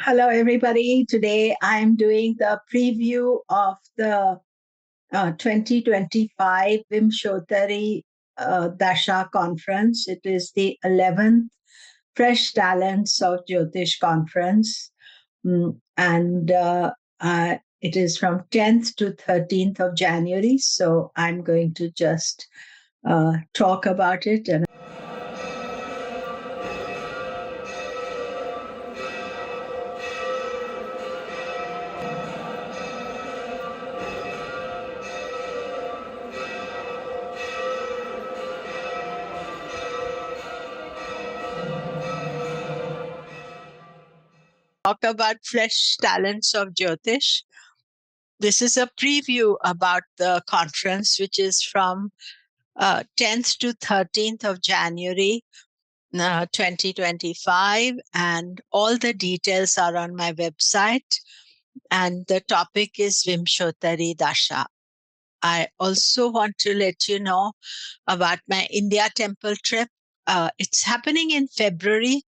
Hello, everybody. Today I'm doing the preview of the 2025 Vimshottari Dasha conference. It is the 11th Fresh Talents of Jyotish conference. And it is from 10th to 13th of January. So I'm going to just talk about it. And talk about Fresh Talents of Jyotish. This is a preview about the conference, which is from 10th to 13th of January 2025. And all the details are on my website. And the topic is Vimshottari Dasha. I also want to let you know about my India temple trip. It's happening in February.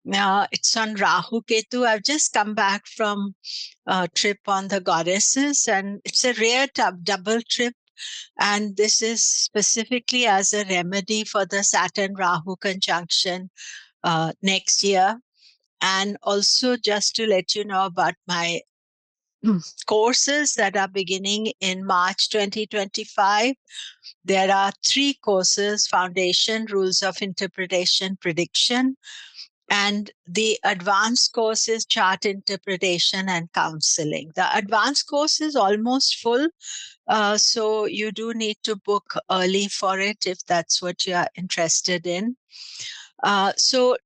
It's on Rahu Ketu. I've just come back from a trip on the goddesses, and it's a rare double trip. And this is specifically as a remedy for the Saturn Rahu conjunction next year. And also just to let you know about my courses that are beginning in March 2025. There are 3 courses: Foundation, Rules of Interpretation, Prediction. And the advanced course is Chart Interpretation and Counseling. The advanced course is almost full. So you do need to book early for it if that's what you are interested in. So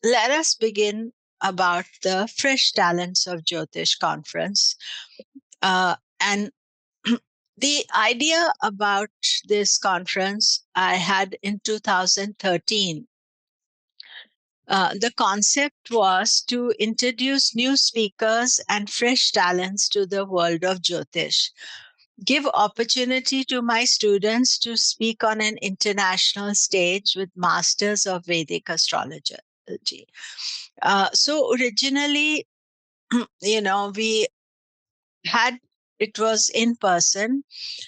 let us begin about the Fresh Talents of Jyotish conference. And the idea about this conference I had in 2013. The concept was to introduce new speakers and fresh talents to the world of Jyotish, give opportunity to my students to speak on an international stage with masters of Vedic astrology. So originally, we had it was in person.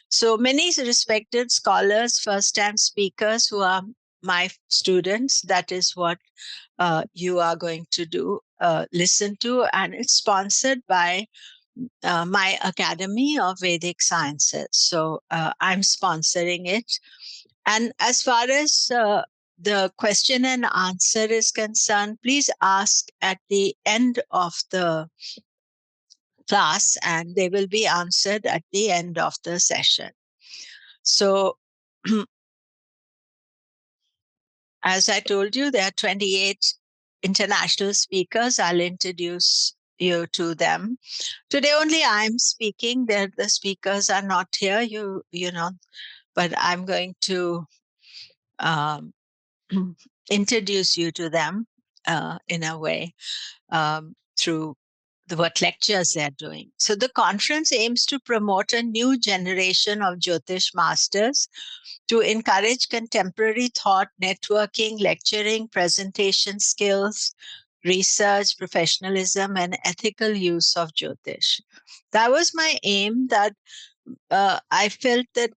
So many respected scholars, first-time speakers who are my students, that is what you are going to do, listen to, and it's sponsored by my Academy of Vedic Sciences. So I'm sponsoring it. And as far as the question and answer is concerned, please ask at the end of the class and they will be answered at the end of the session. So as I told you, there are 28 international speakers. I'll introduce you to them. Today only I'm speaking. The speakers are not here, but I'm going to introduce you to them in a way through what lectures they're doing. So the conference aims to promote a new generation of Jyotish masters, to encourage contemporary thought, networking, lecturing, presentation skills, research, professionalism, and ethical use of Jyotish. That was my aim, that I felt that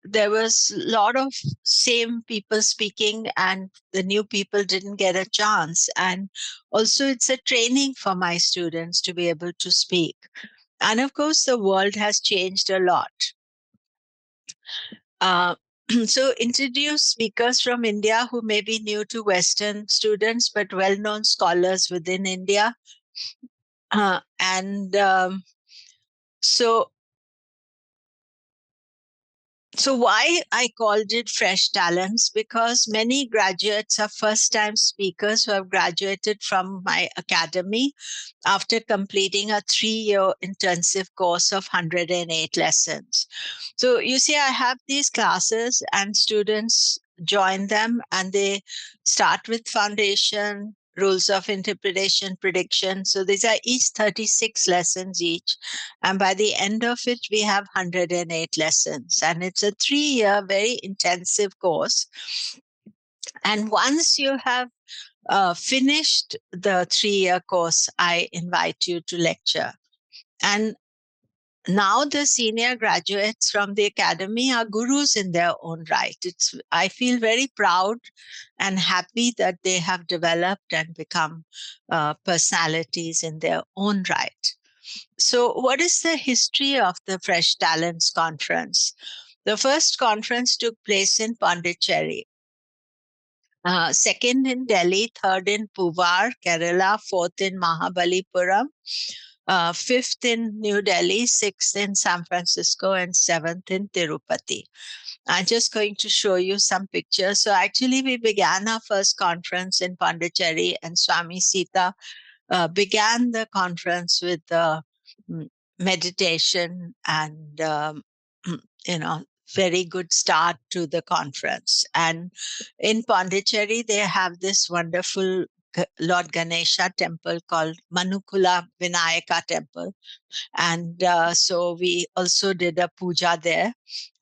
there was a lot of same people speaking and the new people didn't get a chance. And also it's a training for my students to be able to speak. And of course, the world has changed a lot. So introduce speakers from India who may be new to Western students, but well-known scholars within India. So why I called it Fresh Talents? Because many graduates are first-time speakers who have graduated from my academy after completing a 3-year intensive course of 108 lessons. So you see, I have these classes and students join them and they start with foundation, rules of interpretation, prediction. So these are each 36 lessons each. And by the end of it, we have 108 lessons. And it's a 3-year, very intensive course. And once you have finished the 3-year course, I invite you to lecture. And now the senior graduates from the academy are gurus in their own right. I feel very proud and happy that they have developed and become personalities in their own right. So, what is the history of the Fresh Talents Conference? The first conference took place in Pondicherry, second in Delhi, third in Puvar, Kerala, fourth in Mahabalipuram, fifth in New Delhi, sixth in San Francisco, and seventh in Tirupati. I'm just going to show you some pictures. So actually, we began our first conference in Pondicherry, and Swami Sita began the conference with meditation and, you know, very good start to the conference. And in Pondicherry, they have this wonderful Lord Ganesha temple called Manukula Vinayaka temple. And so we also did a puja there.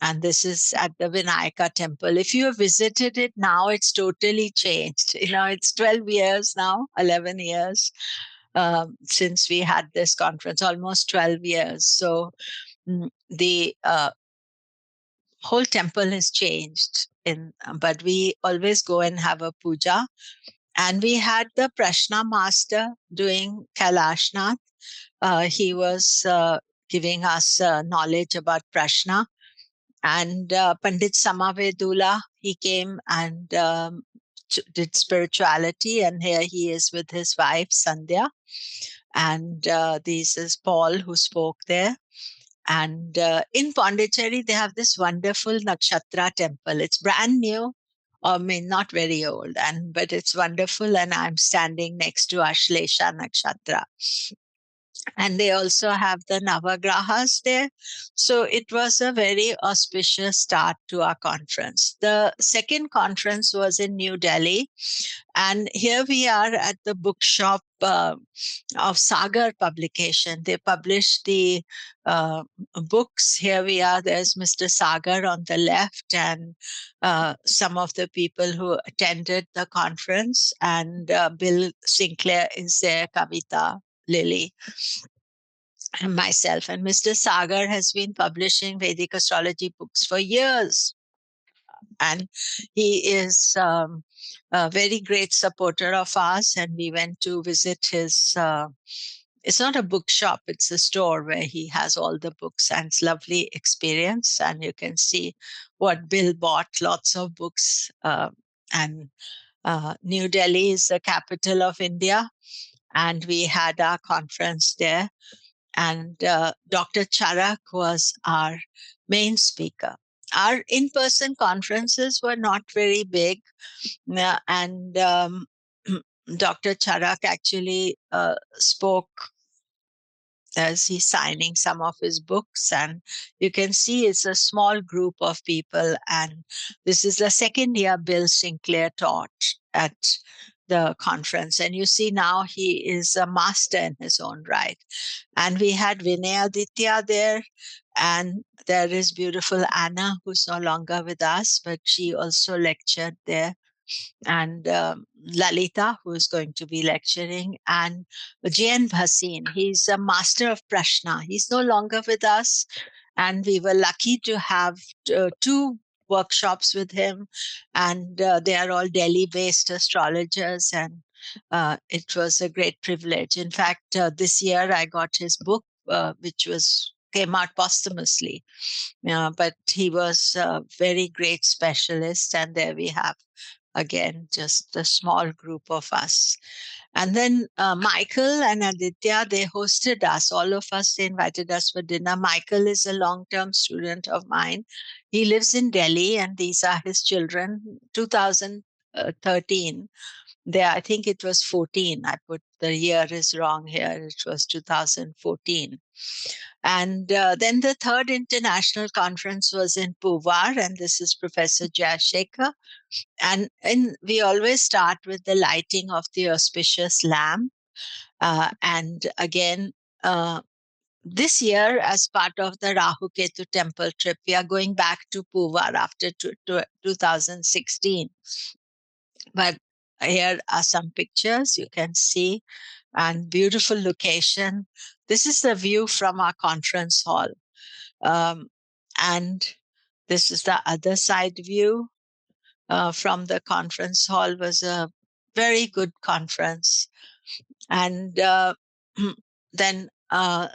And this is at the Vinayaka temple. If you have visited it now, it's totally changed. You know, it's 12 years now, 11 years since we had this conference, almost 12 years. So the whole temple has changed. But we always go and have a puja. And we had the Prashna master doing Kailashnath. He was giving us knowledge about Prashna. And Pandit Samavedula, he came and did spirituality. And here he is with his wife, Sandhya. And this is Paul who spoke there. And in Pondicherry, they have this wonderful Nakshatra temple. It's brand new. I mean, not very old, but it's wonderful. And I'm standing next to Ashlesha Nakshatra. And they also have the Navagrahas there. So it was a very auspicious start to our conference. The second conference was in New Delhi. And here we are at the bookshop of Sagar Publication. They publish the books. Here we are. There's Mr. Sagar on the left and some of the people who attended the conference. And Bill Sinclair is there, Kavita, Lily, and myself. And Mr. Sagar has been publishing Vedic astrology books for years. And he is a very great supporter of ours. And we went to visit his, it's not a bookshop, it's a store where he has all the books, and it's lovely experience. And you can see what Bill bought, lots of books. And New Delhi is the capital of India. And we had our conference there. And Dr. Charak was our main speaker. Our in-person conferences were not very big, and Dr. Charak actually spoke as he's signing some of his books, and you can see it's a small group of people. And this is the second year Bill Sinclair taught at the conference, and you see now he is a master in his own right. And we had Vinay Aditya there, and there is beautiful Anna, who's no longer with us, but she also lectured there. And Lalita, who is going to be lecturing, and Jayan Bhasin. He's a master of Prashna. He's no longer with us, and we were lucky to have two workshops with him, and they are all Delhi-based astrologers, and it was a great privilege. In fact, this year I got his book, which came out posthumously, but he was a very great specialist, and there we have again just a small group of us. And then Michael and Aditya, they hosted us, all of us. They invited us for dinner. Michael is a long-term student of mine. He lives in Delhi, and these are his children. 2013, there, I think it was 14. I put the year is wrong here. It was 2014. And then the third international conference was in Puvar, and this is Professor Jaya. And we always start with the lighting of the auspicious lamp. And again, this year, as part of the Rahu Ketu temple trip, we are going back to Puvar after 2016. But here are some pictures you can see, and beautiful location. This is the view from our conference hall. And this is the other side view from the conference hall. Was a very good conference. And then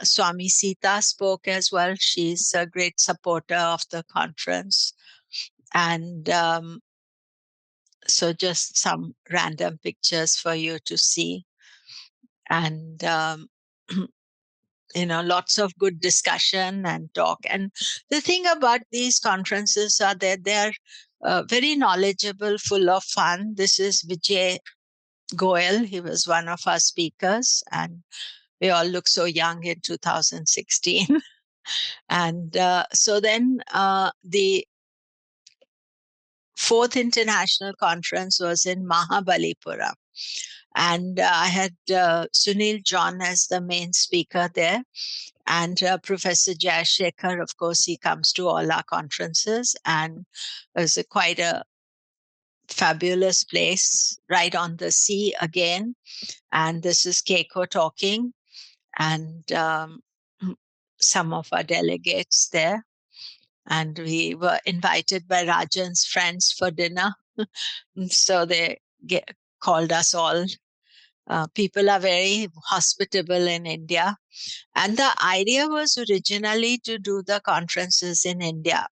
Swami Sita spoke as well. She's a great supporter of the conference. And so just some random pictures for you to see. And lots of good discussion and talk. And the thing about these conferences are that they're very knowledgeable, full of fun. This is Vijay Goel. He was one of our speakers, and we all look so young in 2016. And so then the fourth international conference was in Mahabalipuram. And I had Sunil John as the main speaker there. And Professor Jaya Sekhar, of course, he comes to all our conferences, and it's quite a fabulous place right on the sea again. And this is Keiko talking, and some of our delegates there. And we were invited by Rajan's friends for dinner. So they called us all. People are very hospitable in India. And the idea was originally to do the conferences in India.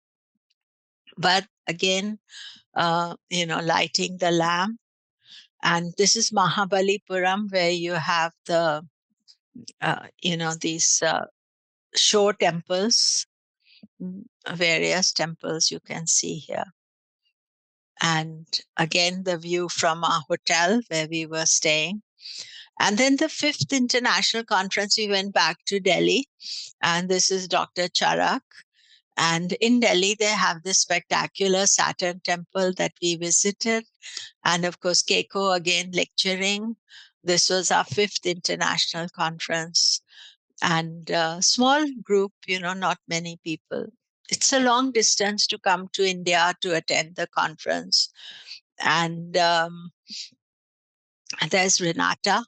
But again, lighting the lamp. And this is Mahabalipuram, where you have these show temples, various temples you can see here. And again, the view from our hotel where we were staying. And then the fifth international conference, we went back to Delhi. And this is Dr. Charak. And in Delhi, they have this spectacular Saturn temple that we visited. And of course, Keiko again lecturing. This was our fifth international conference. And small group, not many people. It's a long distance to come to India to attend the conference. And there's Renata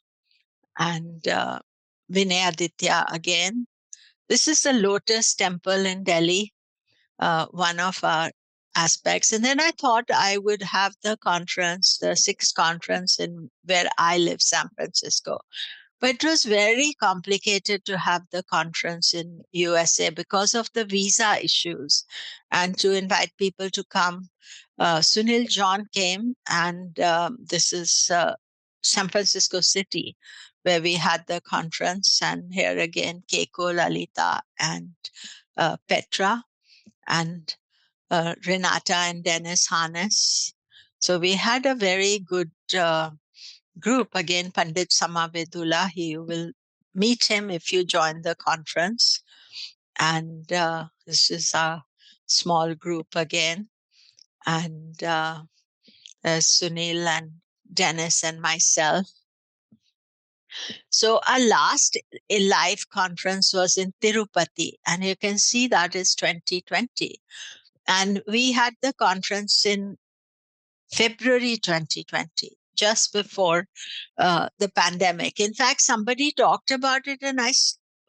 and Vinay Aditya again. This is the Lotus Temple in Delhi, one of our aspects. And then I thought I would have the conference, the sixth conference in where I live, San Francisco. But it was very complicated to have the conference in USA because of the visa issues. And to invite people to come, Sunil John came, and this is San Francisco City, where we had the conference. And here again, Keiko, Lalita, and Petra, and Renata and Dennis Harness. So we had a very good group. Again, Pandit Samavedula, you will meet him if you join the conference. And this is a small group again. And there's Sunil and Dennis and myself. So our last live conference was in Tirupati, and you can see that is 2020. And we had the conference in February 2020, just before the pandemic. In fact, somebody talked about it, and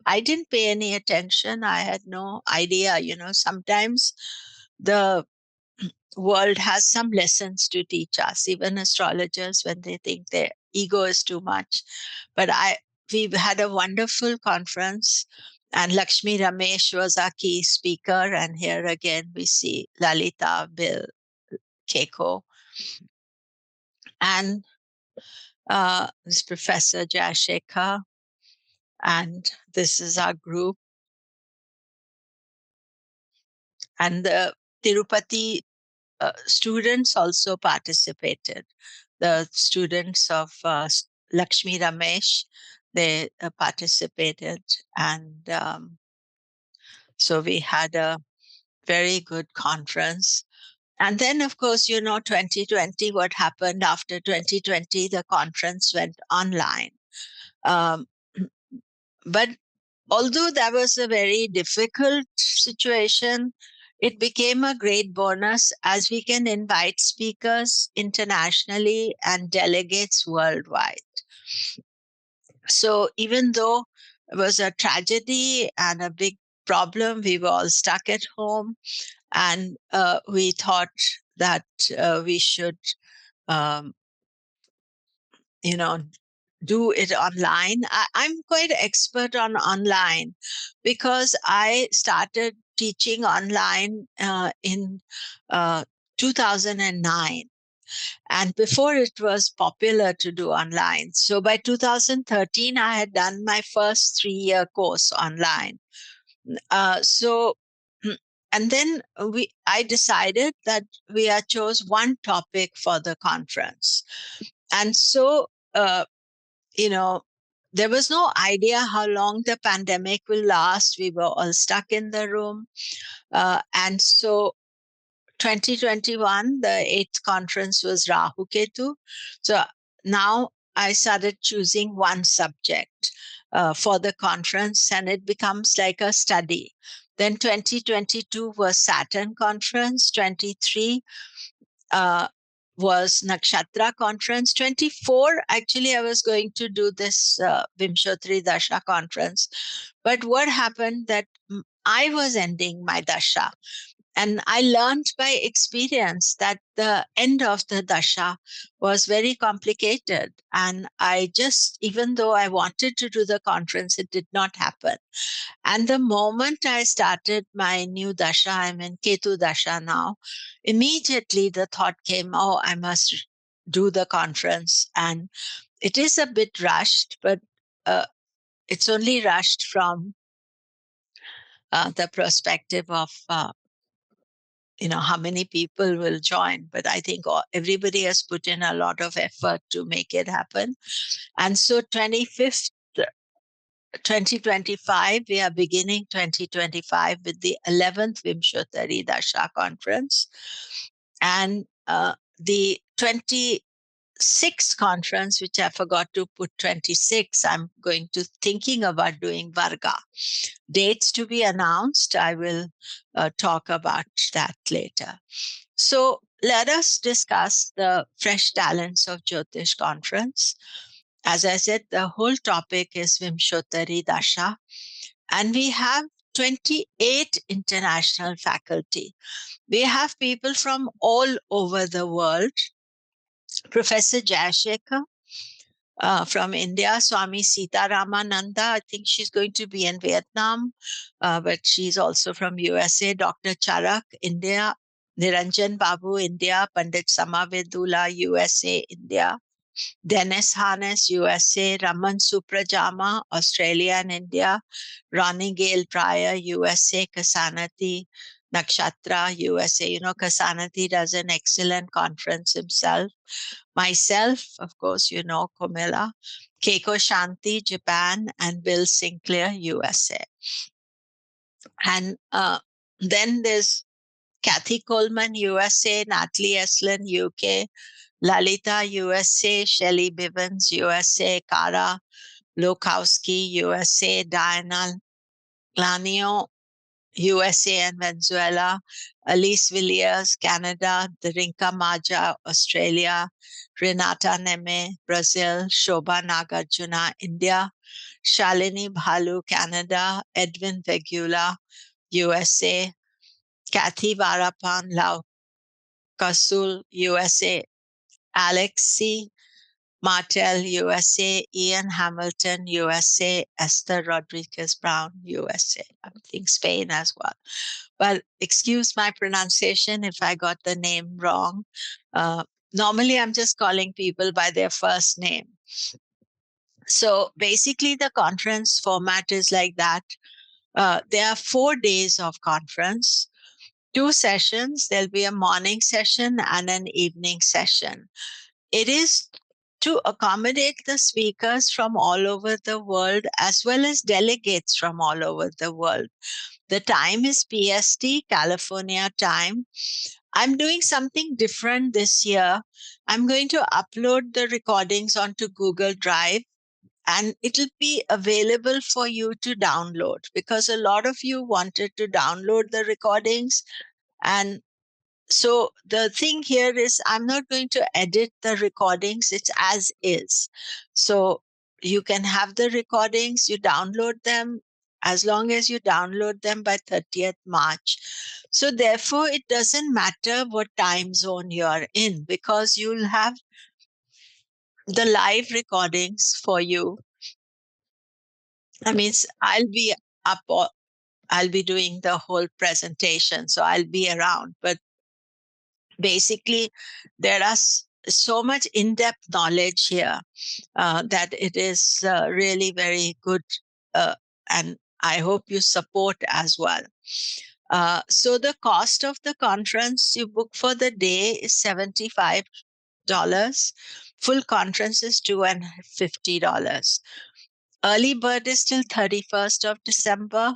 I didn't pay any attention. I had no idea. Sometimes the world has some lessons to teach us, even astrologers, when they think their ego is too much. But we've had a wonderful conference, and Lakshmi Ramesh was our key speaker. And here again, we see Lalita, Bill, Keiko, and this Professor Jaya Sekhar. And this is our group. And the Tirupati students also participated. The students of Lakshmi Ramesh, they participated. And so we had a very good conference. And then, of course, 2020, what happened after 2020, the conference went online. Um, but although that was a very difficult situation, it became a great bonus as we can invite speakers internationally and delegates worldwide. So even though it was a tragedy and a big problem, we were all stuck at home, and we thought that we should, um, you know, do it online. I'm quite expert on online because I started teaching online in uh, 2009. And before, it was popular to do online. So by 2013, I had done my first 3-year course online. So, and then I decided that we chose one topic for the conference. And so, you know, there was no idea how long the pandemic will last. We were all stuck in the room. And so 2021, the 8th conference was Rahu Ketu. So now I started choosing one subject for the conference, and it becomes like a study. Then 2022 was Saturn conference, 23 was Nakshatra conference. 24, actually, I was going to do this Vimshottari Dasha conference. But what happened that I was ending my Dasha. And I learned by experience that the end of the Dasha was very complicated. And I just, even though I wanted to do the conference, it did not happen. And the moment I started my new Dasha, I'm in Ketu Dasha now, immediately the thought came, oh, I must do the conference. And it is a bit rushed, but it's only rushed from the perspective of how many people will join, but I think everybody has put in a lot of effort to make it happen. And so 25th 2025, we are beginning 2025 with the 11th Vimshottari Dasha conference, and the 26th conference, which I forgot to put 26, I'm going to thinking about doing Varga. Dates to be announced. I will talk about that later. So let us discuss the Fresh Talents of Jyotish conference. As I said, the whole topic is Vimshottari Dasha, and we have 28 international faculty. We have people from all over the world. Professor Jaya from India, Swami Sitaramananda. I think she's going to be in Vietnam, but she's also from USA. Dr. Charak, India. Niranjan, Babu, India. Pandit Samavedula, USA, India. Dennis Harness, USA. Raman, Suprajarama, Australia and India. Ronnie, Gale, Dreyer, USA. Ksanati, Nakshatra, USA. Ksanati does an excellent conference himself. Myself, of course, Komilla. Keiko, Shanti, Japan, and Bill Sinclair, USA. And then there's Kathy Coleman, USA, Natalie Eslin, UK, Lalita, USA, Shelley Bivens, USA, Kara Lokowski, USA, Diana Lanio, USA and Venezuela, Alice Villiers, Canada, Darinka Maja, Australia, Renata Neme, Brazil, Shobha Nagarjuna, India, Shalini Bhalu, Canada, Edwin Vegula, USA, Kathy Varapan, Kasul, USA, Alexi Martel, USA, Ian Hamilton, USA, Esther Rodriguez Brown, USA. I think Spain as well. But excuse my pronunciation if I got the name wrong. Normally, I'm just calling people by their first name. So basically, the conference format is like that. There are 4 days of conference, 2 sessions. There'll be a morning session and an evening session. It is to accommodate the speakers from all over the world as well as delegates from all over the world. The time is PST, California time. I'm doing something different this year. I'm going to upload the recordings onto Google Drive, and it'll be available for you to download because a lot of you wanted to download the recordings And so the thing here is I'm not going to edit the recordings. It's as is. So you can have the recordings, you download them as long as you download them by 30th March. So therefore, it doesn't matter what time zone you're in because you'll have the live recordings for you. I mean, I'll be up, I'll be doing the whole presentation, so I'll be around. But basically, there are so much in-depth knowledge here that it is really very good. And I hope you support as well. So the cost of the conference you book for the day is $75. Full conference is $250. Early bird is till 31st of December.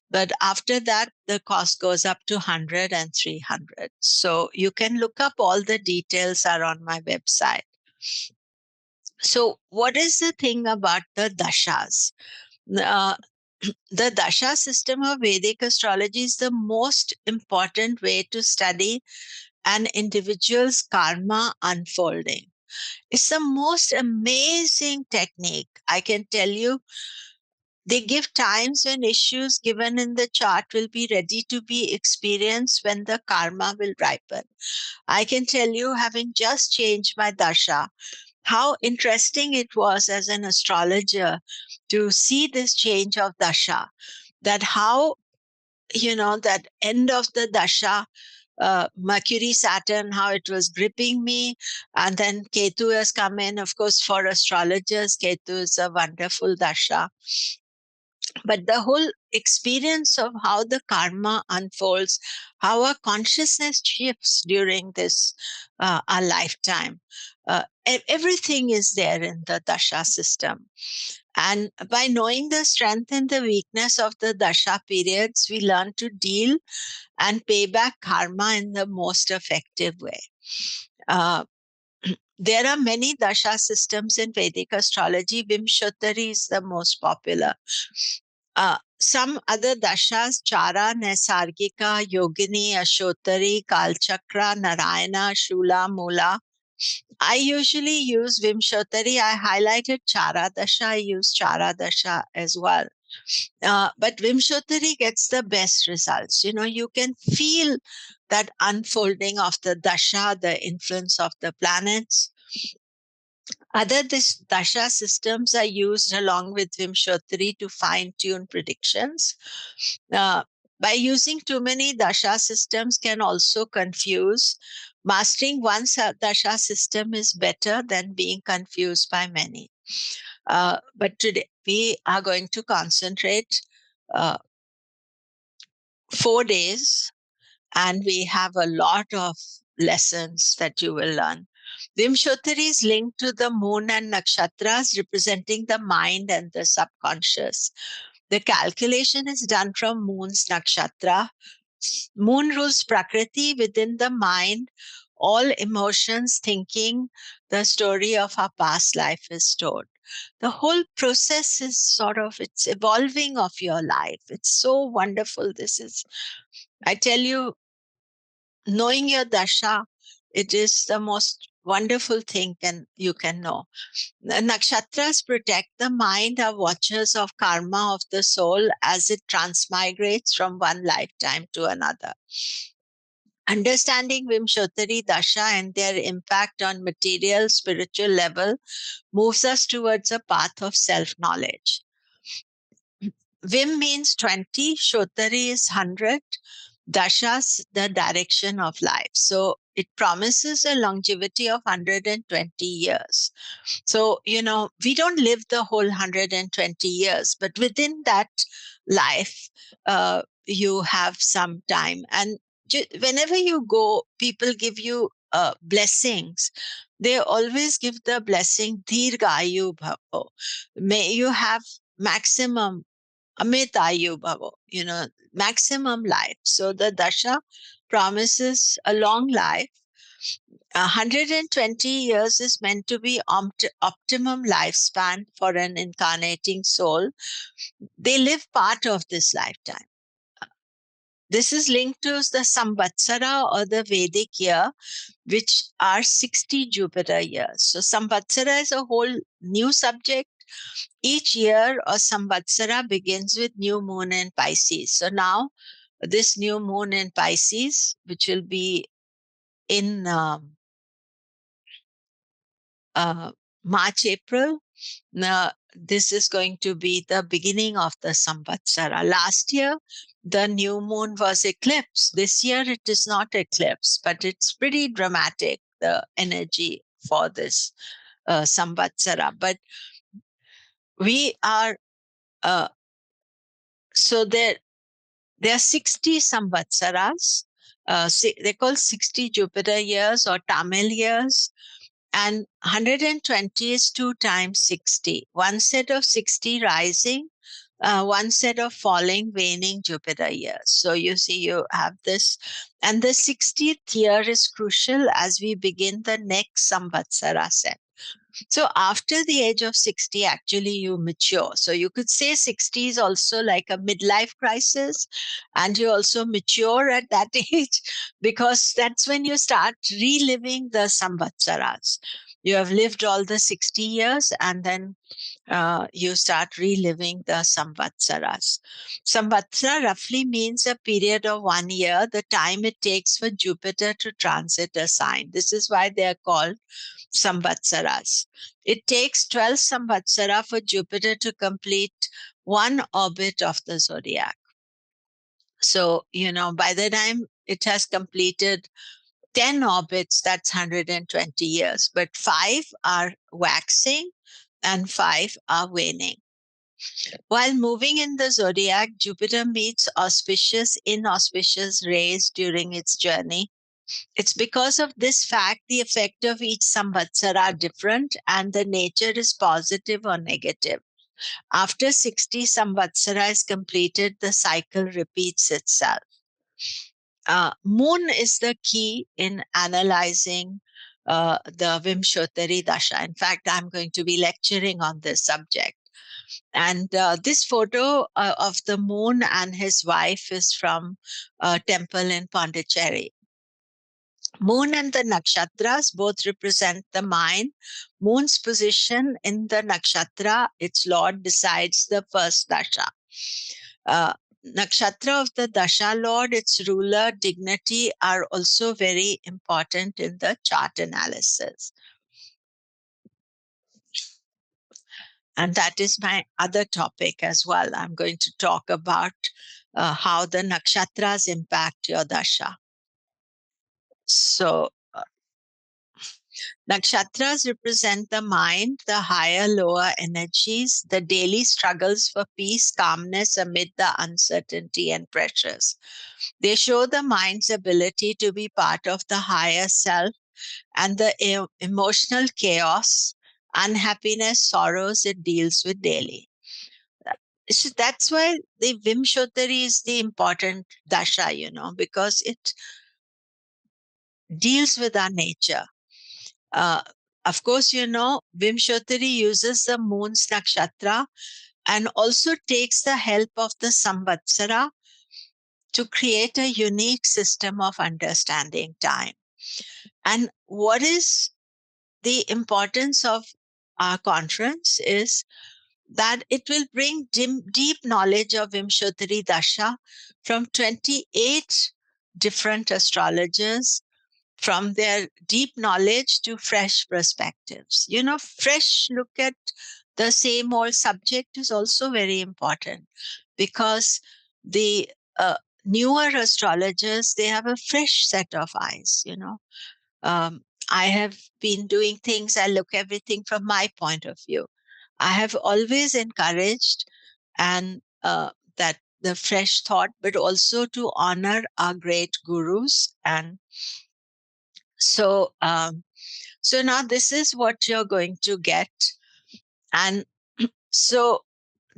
But after that, the cost goes up to 100 and 300. So you can look up all the details are on my website. So what is the thing about the dashas? Uh, the dasha system of Vedic astrology is the most important way to study an individual's karma unfolding. It's the most amazing technique. I can tell you, they give times when issues given in the chart will be ready to be experienced when the karma will ripen. I can tell you, having just changed my dasha, how interesting it was as an astrologer to see this change of dasha, that how, that end of the dasha, Mercury, Saturn, how it was gripping me. And then Ketu has come in. Of course, for astrologers, Ketu is a wonderful dasha. But the whole experience of how the karma unfolds, how our consciousness shifts during this our lifetime, everything is there in the dasha system. And by knowing the strength and the weakness of the dasha periods, we learn to deal and pay back karma in the most effective way. Uh, there are many dasha systems in Vedic astrology. Vimshottari is the most popular. Some other dashas, Chara, Naisargika, Yogini, Ashotari, Kalchakra, Narayana, Shula, Mula. I usually use Vimshottari. I highlighted Chara Dasha. I use Chara Dasha as well. But Vimshottari gets the best results. You can feel that unfolding of the Dasha, the influence of the planets. Other Dasha systems are used along with Vimshottari to fine-tune predictions. Uh, by using too many Dasha systems can also confuse. Mastering one Dasha system is better than being confused by many. But today we are going to concentrate 4 days, and we have a lot of lessons that you will learn. Vimshottari is linked to the moon and nakshatras, representing the mind and the subconscious. The calculation is done from moon's nakshatra. Moon rules Prakriti. Within the mind, all emotions, thinking, the story of our past life is stored. The whole process is it's evolving of your life. It's so wonderful. I tell you, knowing your dasha, it is the most wonderful thing you can know. The nakshatras protect the mind, are watchers of karma of the soul as it transmigrates from one lifetime to another. Understanding Vimshottari Dasha and their impact on material, spiritual level moves us towards a path of self-knowledge. Vim means 20, Shottari is 100, Dasha's the direction of life. So it promises a longevity of 120 years. So, we don't live the whole 120 years, but within that life, you have some time. And whenever you go, people give you blessings. They always give the blessing, Dirgayu Bhavo. May you have maximum Amitayu Bhavo, maximum life. So the Dasha promises a long life. 120 years is meant to be optimum lifespan for an incarnating soul. They live part of this lifetime. This is linked to the Samvatsara or the Vedic year, which are 60 Jupiter years. So Samvatsara is a whole new subject. Each year or Samvatsara begins with new moon in Pisces. So now this new moon in Pisces, which will be in March, April, this is going to be the beginning of the Samvatsara. Last year, the new moon was eclipse. This year, it is not eclipse, but it's pretty dramatic, the energy for this Samvatsara. But we are, so there are 60 Samvatsaras. They're called 60 Jupiter years or Tamil years. And 120 is 2 times 60. One set of 60 rising, one set of falling, waning Jupiter years. So you see, you have this. And the 60th year is crucial as we begin the next Samvatsara set. So after the age of 60, actually you mature. So you could say 60 is also like a midlife crisis, and you also mature at that age, because that's when you start reliving the samvatsaras. You have lived all the 60 years, and then you start reliving the samvatsaras. Samvatsara roughly means a period of 1 year, the time it takes for Jupiter to transit a sign. This is why they are called samvatsaras. It takes 12 samvatsara for Jupiter to complete one orbit of the zodiac. So, by the time it has completed 10 orbits, that's 120 years, but 5 are waxing and 5 are waning. While moving in the zodiac, Jupiter meets auspicious, inauspicious rays during its journey. It's because of this fact the effect of each samvatsara are different and the nature is positive or negative. After 60 samvatsara is completed, the cycle repeats itself. Moon is the key in analyzing the Vimshottari Dasha. In fact, I'm going to be lecturing on this subject. And this photo of the moon and his wife is from a temple in Pondicherry. Moon and the nakshatras both represent the mind. Moon's position in the nakshatra, its lord, decides the first dasha. Nakshatra of the dasha lord, its ruler, dignity are also very important in the chart analysis. And that is my other topic as well. I'm going to talk about how the nakshatras impact your dasha. So, nakshatras represent the mind, the higher, lower energies, the daily struggles for peace, calmness amid the uncertainty and pressures. They show the mind's ability to be part of the higher self and the emotional chaos, unhappiness, sorrows it deals with daily. So that's why the Vimshottari is the important dasha, because it deals with our nature. Uh, of course, Vimshottari uses the moon's nakshatra and also takes the help of the samvatsara to create a unique system of understanding time. And what is the importance of our conference is that it will bring deep knowledge of Vimshottari Dasha from 28 different astrologers, from their deep knowledge to fresh perspectives. Fresh look at the same old subject is also very important, because the newer astrologers, they have a fresh set of eyes. um, I have been doing things, I look everything from my point of view. I have always encouraged and that the fresh thought, but also to honor our great gurus. And so, so now this is what you're going to get. And so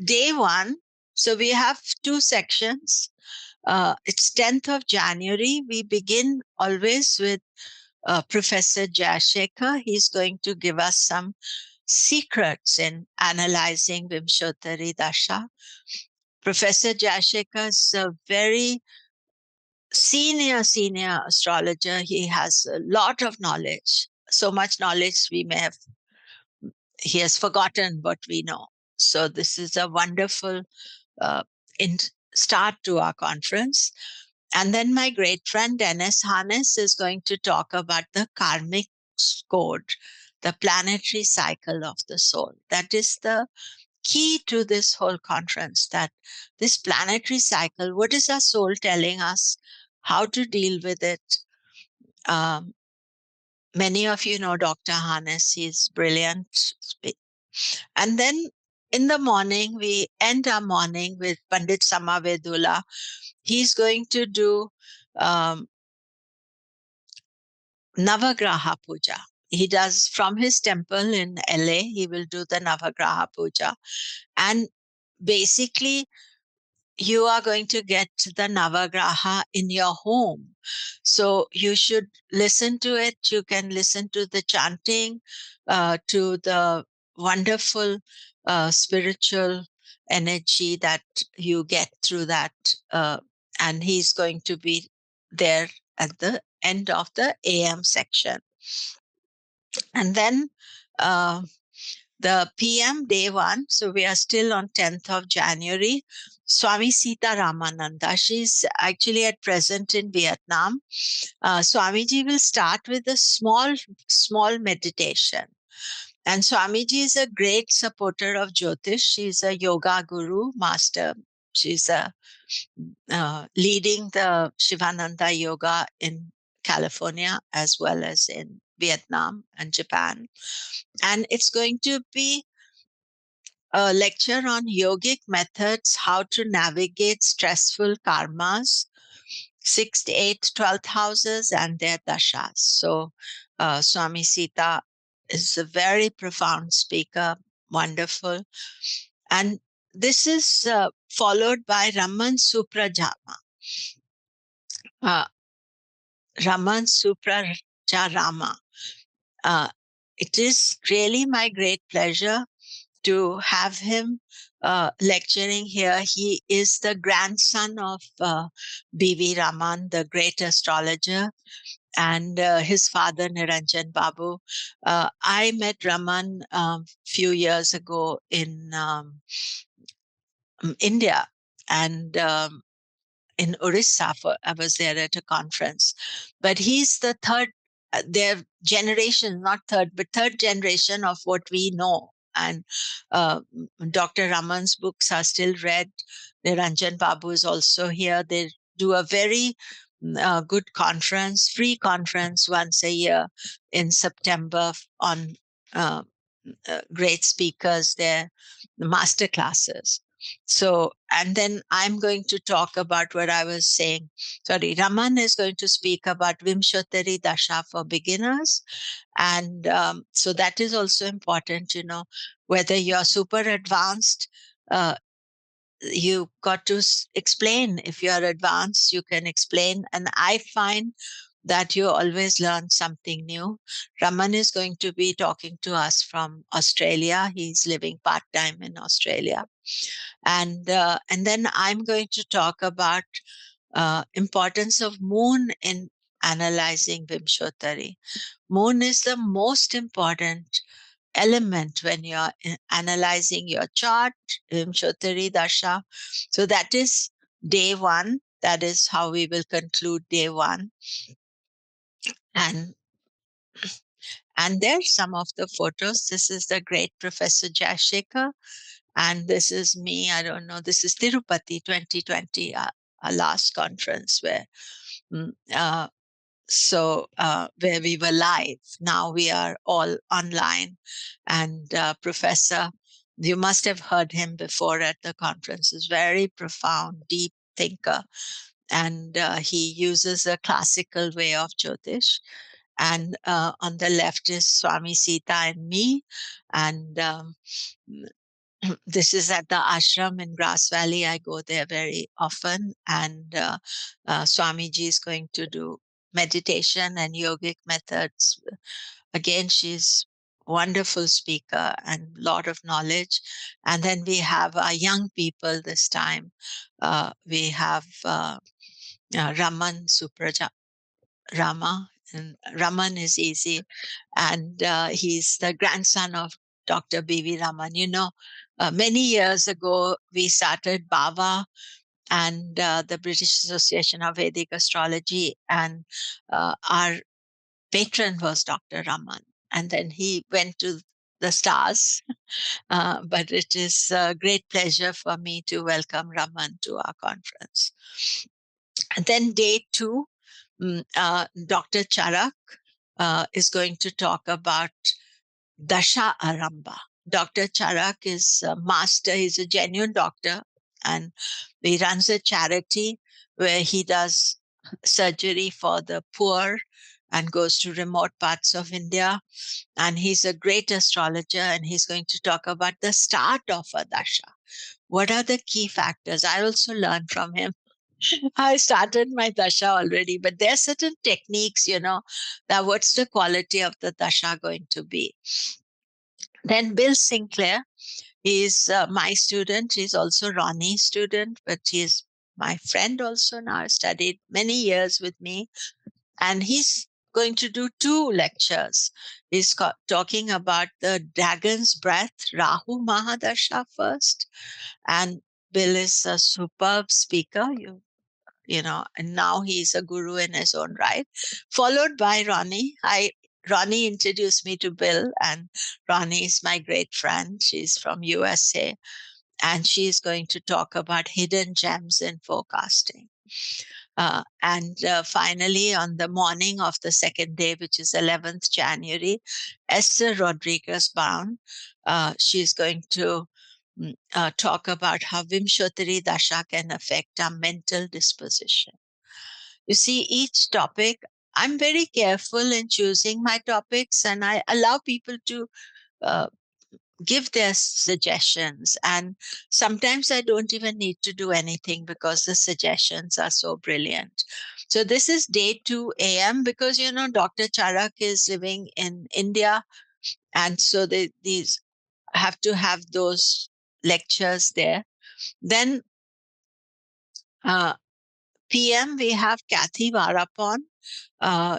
day one, so we have 2 sections. It's 10th of January. We begin always with Professor Jaya. He's going to give us some secrets in analyzing Vimshottari Dasha. Professor Jaya is a very senior astrologer. He has a lot of knowledge, so much knowledge he has forgotten what we know. So this is a wonderful uh, in start to our conference. And then my great friend Dennis Harness is going to talk about the karmic code, the planetary cycle of the soul. That is the key to this whole conference, that this planetary cycle, what is our soul telling us, how to deal with it. Um, Many of you know Dr. Harness, he's brilliant. And then in the morning, we end our morning with Pandit Samavedula. He's going to do um, Navagraha Puja. He does from his temple in LA, he will do the Navagraha Puja. And basically, you are going to get the Navagraha in your home. So you should listen to it. You can listen to the chanting, to the wonderful spiritual energy that you get through that. And he's going to be there at the end of the AM section. And then uh, the PM day one, so we are still on 10th of January, Swami Sitaramananda. She's actually at present in Vietnam. Swamiji will start with a small meditation. And Swamiji is a great supporter of Jyotish. She's a yoga guru, master. She's leading the Shivananda Yoga in California as well as in Vietnam and Japan. And it's going to be a lecture on yogic methods, how to navigate stressful karmas, 6th, 8th, 12th houses, and their dashas. So, Swami Sita is a very profound speaker, wonderful. And this is followed by Raman Suprajarama. Uh, Raman Suprajarama. It is really my great pleasure to have him lecturing here. He is the grandson of B.V. Raman, the great astrologer, and his father, Niranjan Babu. I met Raman a few years ago in India, and in Orissa. I was there at a conference, but he's the third, their generation, not third, but third generation of what we know. And Dr. Raman's books are still read. Niranjan Babu is also here. They do a very good conference, free conference once a year in September on uh, great speakers there, the master classes. So, and then I'm going to talk about what I was saying. Sorry, Raman is going to speak about Vimshottari Dasha for beginners. And so that is also important, whether you're super advanced, uh, you got to explain. If you're advanced, you can explain. And I find that you always learn something new. Raman is going to be talking to us from Australia. He's living part-time in Australia. And then I'm going to talk about importance of moon in analyzing Vimshottari. Moon is the most important element when you're analyzing your chart, Vimshottari Dasha. So that is day one. That is how we will conclude day one. And there's some of the photos. This is the great Professor Jaya, and this is me. I don't know. This is Tirupati 2020, our last conference where where we were live. Now we are all online. And Professor, you must have heard him before at the conference, is very profound, deep thinker. And he uses a classical way of Jyotish. And on the left is Swami Sita and me. And this is at the ashram in Grass Valley. I go there very often. And Swamiji is going to do meditation and yogic methods. Again, she's wonderful speaker and lot of knowledge. And then we have our young people this time. We have Raman, Suprajarama, and Raman is easy. And he's the grandson of Dr. B.V. Raman. Many years ago, we started Bava and the British Association of Vedic Astrology, and our patron was Dr. Raman. And then he went to the stars. But it is a great pleasure for me to welcome Raman to our conference. And then day 2, Dr. Charak is going to talk about Dasha Aramba. Dr. Charak is a master, he's a genuine doctor, and he runs a charity where he does surgery for the poor and goes to remote parts of India. And he's a great astrologer, and he's going to talk about the start of a dasha. What are the key factors? I also learned from him. I started my dasha already, but there are certain techniques, that what's the quality of the dasha going to be. Then Bill Sinclair, he's my student. He's also Ronnie's student, but he's my friend also now, studied many years with me. And he's going to do 2 lectures. He's talking about the dragon's breath, Rahu Mahadasha first. And Bill is a superb speaker. And now he's a guru in his own right, followed by Ronnie. Ronnie introduced me to Bill, and Ronnie is my great friend. She's from USA, and she's going to talk about hidden gems in forecasting. And finally, on the morning of the second day, which is 11th January, Esther Rodriguez Brown, she's going to talk about how Vimshottari Dasha can affect our mental disposition. You see, each topic, I'm very careful in choosing my topics, and I allow people to uh, give their suggestions. And sometimes I don't even need to do anything because the suggestions are so brilliant. So this is day 2 a.m. because, Dr. Charak is living in India. And so these have to have those lectures there. Then PM, we have Kathy Varapon.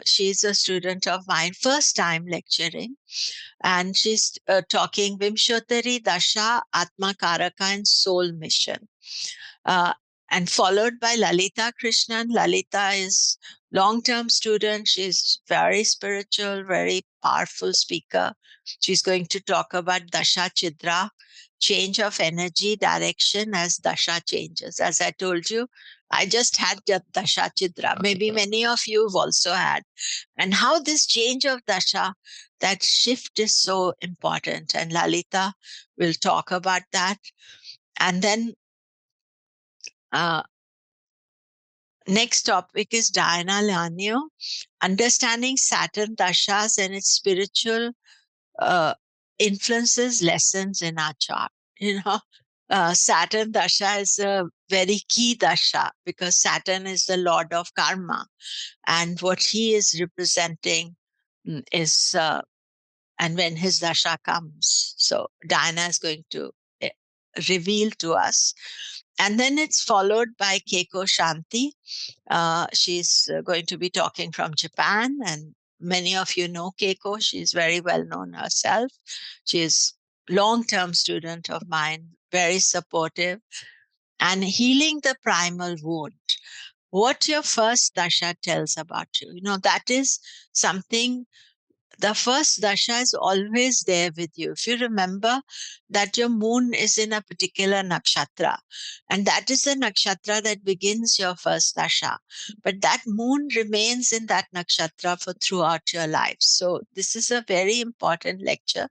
She's a student of mine, first time lecturing. And she's talking Vimshottari Dasha, Atma Karaka, and Soul Mission. Uh, and followed by Lalita Krishnan. Lalita is long-term student. She's very spiritual, very powerful speaker. She's going to talk about Dasha Chidra, change of energy direction as Dasha changes. As I told you, I just had Dasha Chidra. Maybe many of you have also had. And how this change of Dasha, that shift is so important. And Lalita will talk about that. And then next topic is Diana Lanio, understanding Saturn Dashas and its spiritual influences, lessons in our chart. Saturn Dasha is a very key Dasha because Saturn is the lord of karma. And what he is representing is, and when his Dasha comes. So Diana is going to reveal to us. And then it's followed by Keiko Shanti. She's going to be talking from Japan, and many of you know Keiko. She's very well known herself. She's long-term student of mine, very supportive, and healing the primal wound. What your first dasha tells about you, that is something. The first dasha is always there with you. If you remember that your moon is in a particular nakshatra, and that is the nakshatra that begins your first dasha, but that moon remains in that nakshatra for throughout your life. So this is a very important lecture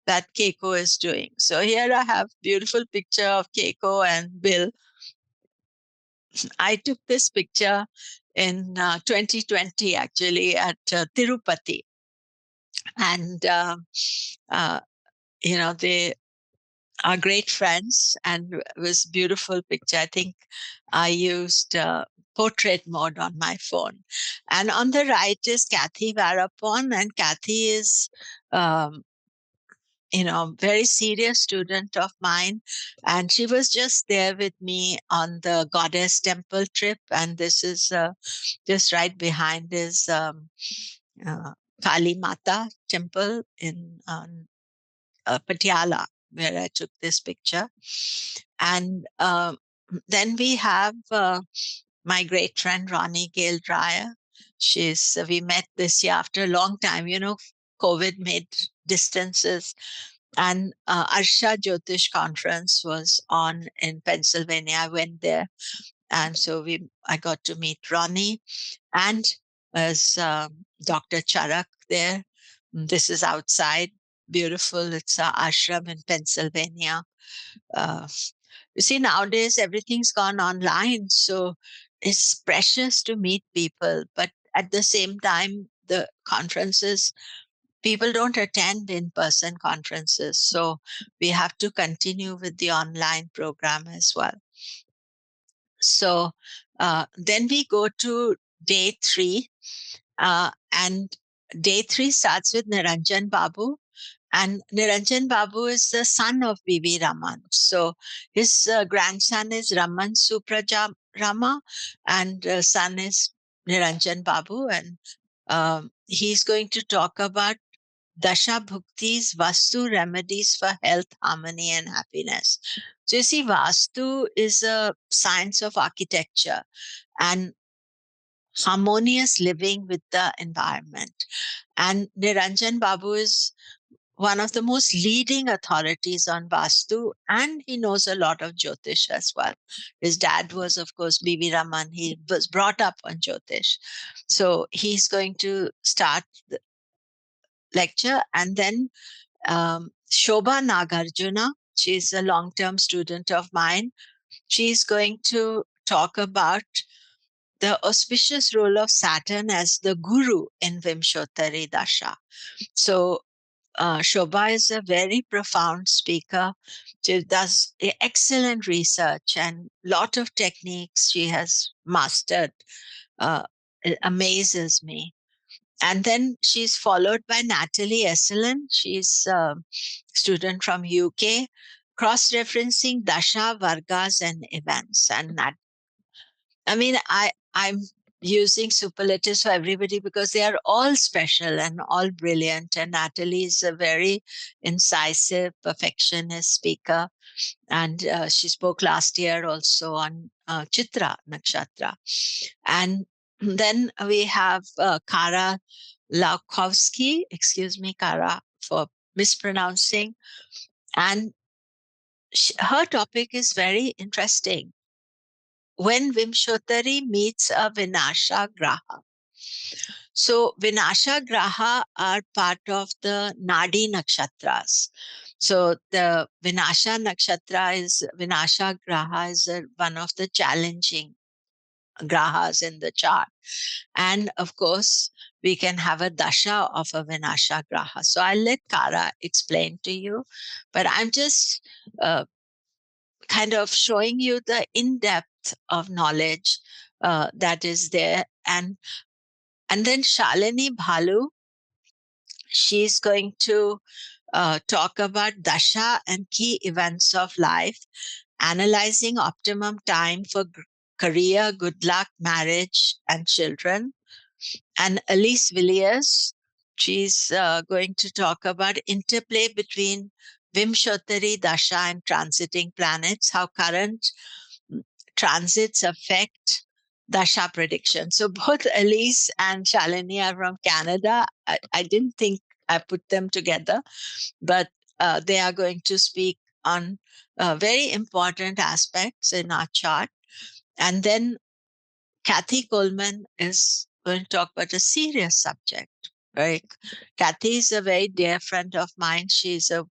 that Keiko is doing. So here I have beautiful picture of Keiko and Bill. I took this picture in 2020 actually at Tirupati. And they are great friends, and it was beautiful picture. I think I used portrait mode on my phone. And on the right is Kathy Varapon, and Kathy is very serious student of mine. And she was just there with me on the goddess temple trip. And this is just right behind is uh, Kali Mata temple in Patiala, where I took this picture. And then we have my great friend Ronnie Gale Dreyer. We met this year after a long time. COVID made distances, and Arsha Jyotish conference was on in Pennsylvania. I went there, and so I got to meet Ronnie, and as Dr. Charak there. This is outside, beautiful. It's a ashram in Pennsylvania. Uh, you see, nowadays everything's gone online, so it's precious to meet people. But at the same time, the conferences, people don't attend in-person conferences, so we have to continue with the online program as well. So then we go to day 3, and day 3 starts with Niranjan Babu. And Niranjan Babu is the son of Bibi Raman. So his grandson is Raman Suprajarama, and son is Niranjan Babu. And he's going to talk about Dasha Bhukti's Vastu remedies for health, harmony, and happiness. So you see, Vastu is a science of architecture and harmonious living with the environment. And Niranjan Babu is one of the most leading authorities on Vastu, and he knows a lot of Jyotish as well. His dad was, of course, Bibi Raman. He was brought up on Jyotish. So he's going to start the lecture, and then Shobha Nagarjuna, she's a long-term student of mine. She's going to talk about the auspicious role of Saturn as the guru in Vimshottari Dasha. So Shobha is a very profound speaker. She does excellent research and lot of techniques she has mastered. It amazes me. And then she's followed by Natalie Esselin. She's a student from UK, cross-referencing Dasha, Vargas, and events. And I'm using superlatives for everybody because they are all special and all brilliant. And Natalie is a very incisive, perfectionist speaker. And she spoke last year also on Chitra Nakshatra. And then we have Kara Laukowski, excuse me, Kara, for mispronouncing. And her topic is very interesting. When Vimshottari meets a Vinasha Graha. So Vinasha Graha are part of the Nadi Nakshatras. So the Vinasha Graha is one of the challenging grahas in the chart. And of course, we can have a dasha of a Vinasha Graha. So I'll let Kara explain to you, but I'm just kind of showing you the in-depth of knowledge that is there. And then Shalini Bhalu, she's going to talk about Dasha and key events of life, analyzing optimum time for career, good luck, marriage, and children. And Elise Villiers, she's going to talk about interplay between Vimshottari Dasha and transiting planets, how current transits affect Dasha prediction. So both Elise and Shalini are from Canada. I didn't think I put them together, but they are going to speak on very important aspects in our chart. And then Kathy Coleman is going to talk about a serious subject. Right? Kathy is a very dear friend of mine. She's a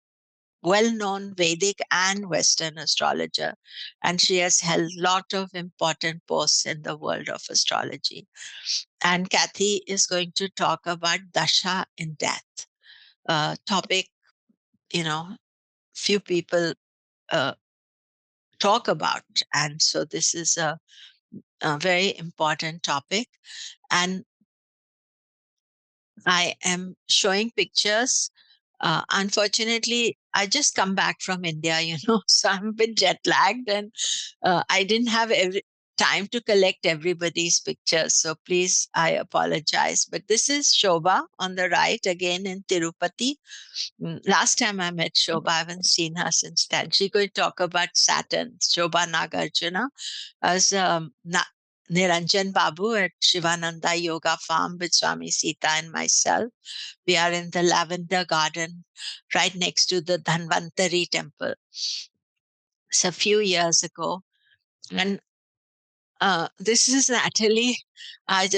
well-known Vedic and Western astrologer, and she has held a lot of important posts in the world of astrology. And Kathy is going to talk about Dasha in death, topic, few people uh, talk about. And so this is a very important topic. And I am showing pictures Unfortunately, I just come back from India, so I'm a bit jet lagged, and I didn't have every time to collect everybody's pictures. So please, I apologize. But this is Shobha on the right again in Tirupati. Last time I met Shobha, I haven't seen her since then. She's going to talk about Saturn, Shobha Nagarjuna, as Niranjan Babu at Shivananda Yoga Farm with Swami Sita and myself. We are in the Lavender Garden right next to the Dhanvantari temple. It's a few years ago. And this is Natalie. I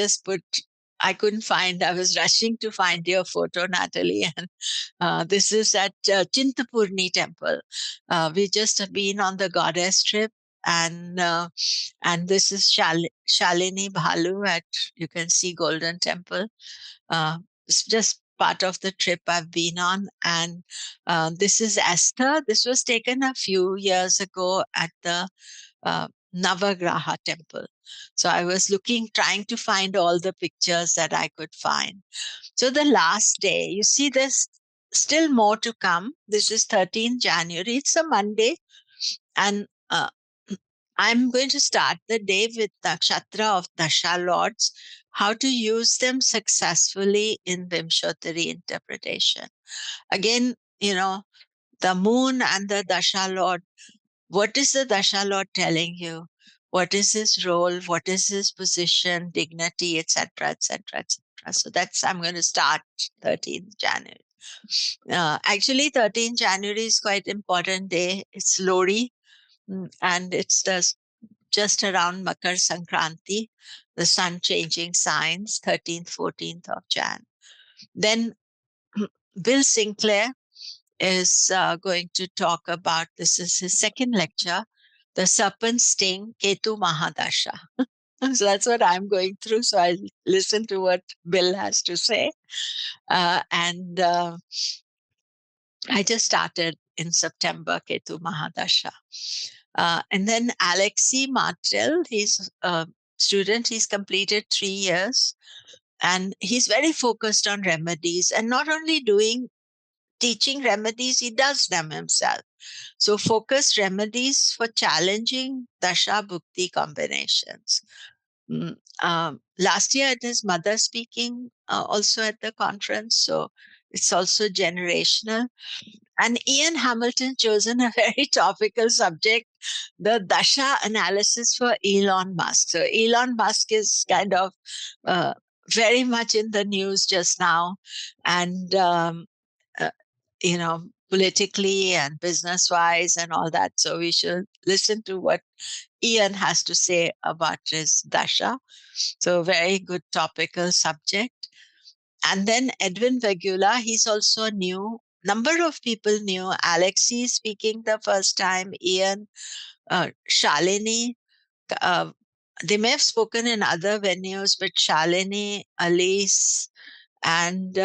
couldn't find, I was rushing to find your photo, Natalie. And this is at Chintapurni temple. We just have been on the goddess trip. And this is Shalini Bhalu at, you can see Golden Temple. It's just part of the trip I've been on. And this is Esther. This was taken a few years ago at the Navagraha temple. So I was trying to find all the pictures that I could find. So the last day, you see, there's still more to come. This is 13th January. It's a Monday. And I'm going to start the day with Nakshatra of Dasha Lords, how to use them successfully in Vimshottari interpretation. Again, the moon and the Dasha Lord. What is the Dasha Lord telling you? What is his role? What is his position, dignity, etc., etc., etc.? So I'm going to start 13th January. Actually, 13th January is quite important day. It's Lori, and it's just around Makar Sankranti, the sun changing signs, 13th, 14th of Jan. Then Bill Sinclair is going to talk about, this is his second lecture, the serpent sting, Ketu Mahadasha. So that's what I'm going through. So I'll listen to what Bill has to say. And I just started in September, Ketu Mahadasha. And then Alexei Martel, he's a student. He's completed 3 years. And he's very focused on remedies, and not only teaching remedies, he does them himself. So focused remedies for challenging Dasha Bhukti combinations. Last year, it is mother speaking also at the conference. So it's also generational. And Ian Hamilton chosen a very topical subject, the Dasha analysis for Elon Musk. So Elon Musk is kind of uh, very much in the news just now. And, uh, politically and business wise and all that. So we should listen to what Ian has to say about his Dasha. So very good topical subject. And then Edwin Vegula, he's also new. Number of people knew. Alexei speaking the first time, Ian, Shalini. Uh, they may have spoken in other venues, but Shalini, Alice, and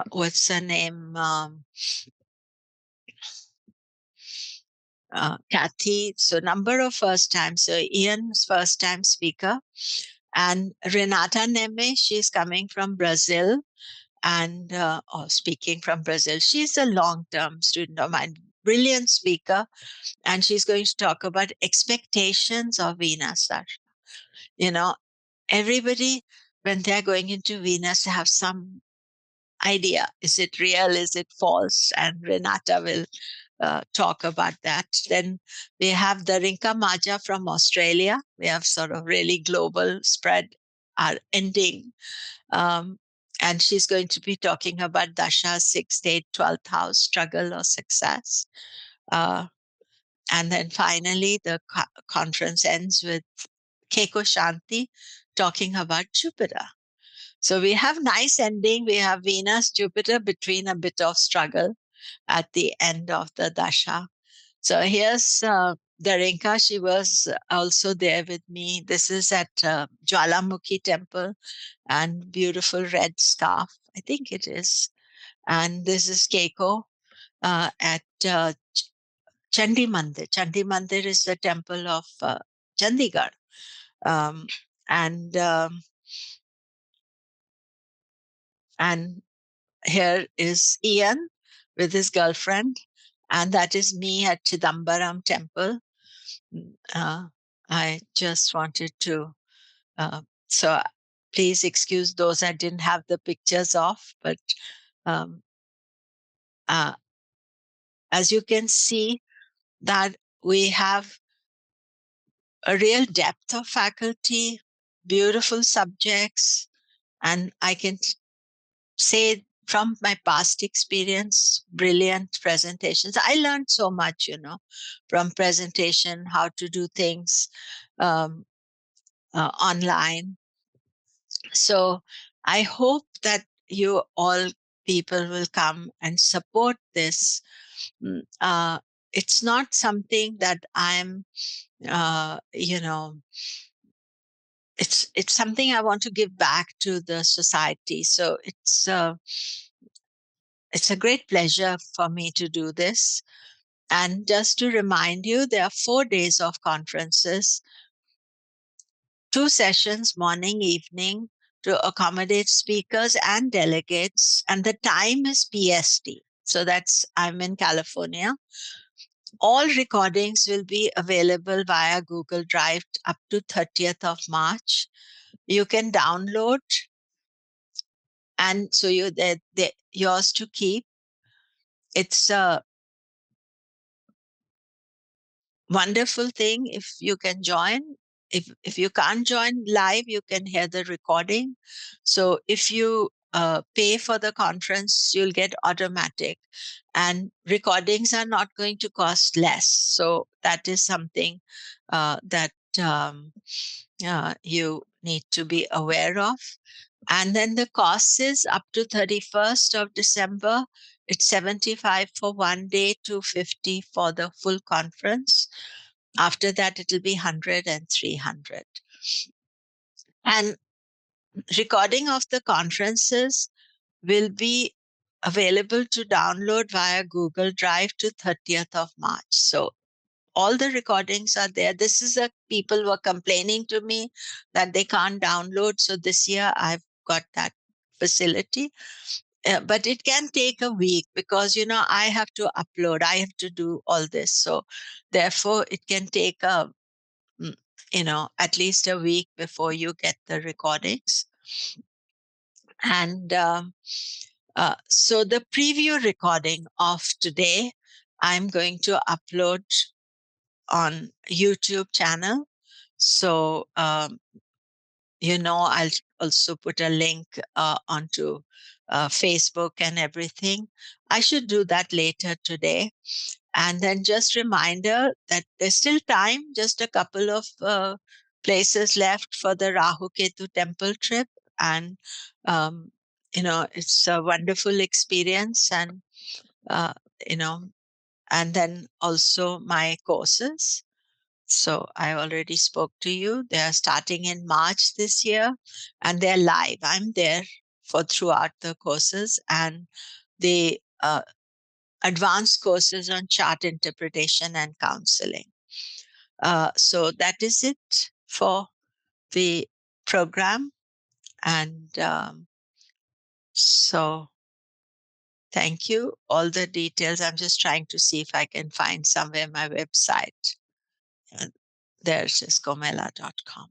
what's her name? Kathy. So number of first time. So Ian's first time speaker. And Renata Neme, she's coming from Brazil and speaking from Brazil. She's a long-term student of mine, brilliant speaker. And she's going to talk about expectations of Venus. Everybody, when they're going into Venus, have some idea. Is it real? Is it false? And Renata will talk about that. Then we have the Rinka Maja from Australia. We have sort of really global spread our ending. And she's going to be talking about Dasha, 6th, 8th, 12th house, struggle or success. And then finally, the conference ends with Keiko Shanti talking about Jupiter. So we have nice ending. We have Venus, Jupiter between a bit of struggle at the end of the Dasha. So here's Darinka. She was also there with me. This is at Jwalamukhi temple, and beautiful red scarf. I think it is. And this is Keiko at Chandi Mandir. Chandi Mandir is the temple of Chandigarh. And and here is Ian with his girlfriend, and that is me at Chidambaram Temple. I just wanted to, so please excuse those I didn't have the pictures of, but um, uh, as you can see, that we have a real depth of faculty, beautiful subjects, and I can say from my past experience, brilliant presentations. I learned so much, from presentation, how to do things um, online. So I hope that you all people will come and support this. It's not something that I'm, uh, you know, it's something I want to give back to the society. So it's a great pleasure for me to do this. And just to remind you, there are 4 days of conferences, 2 sessions, morning, evening, to accommodate speakers and delegates. And the time is PST. So I'm in California. All recordings will be available via Google Drive up to 30th of March. You can download, and so they're yours to keep. It's a wonderful thing if you can join. If you can't join live, you can hear the recording. So if you pay for the conference, you'll get automatic, and recordings are not going to cost less. So that is something that you need to be aware of. And then the cost is up to 31st of December. It's 75 for one day, 250 for the full conference. After that, it'll be 100 and 300. And recording of the conferences will be available to download via Google Drive to 30th of March. So all the recordings are there. This is people were complaining to me that they can't download. So this year I've got that facility. But it can take a week because, I have to upload, I have to do all this. So therefore it can take at least a week before you get the recordings. And so the preview recording of today, I'm going to upload on YouTube channel. So, I'll also put a link onto Facebook and everything. I should do that later today. And then just reminder that there's still time, just a couple of places left for the Rahu Ketu temple trip. And, it's a wonderful experience. And, uh, and then also my courses. So I already spoke to you. They are starting in March this year, and they're live. I'm there for throughout the courses, and the advanced courses on chart interpretation and counseling. So that is it for the program. And so thank you. All the details, I'm just trying to see if I can find somewhere my website. And there's just komilla.com.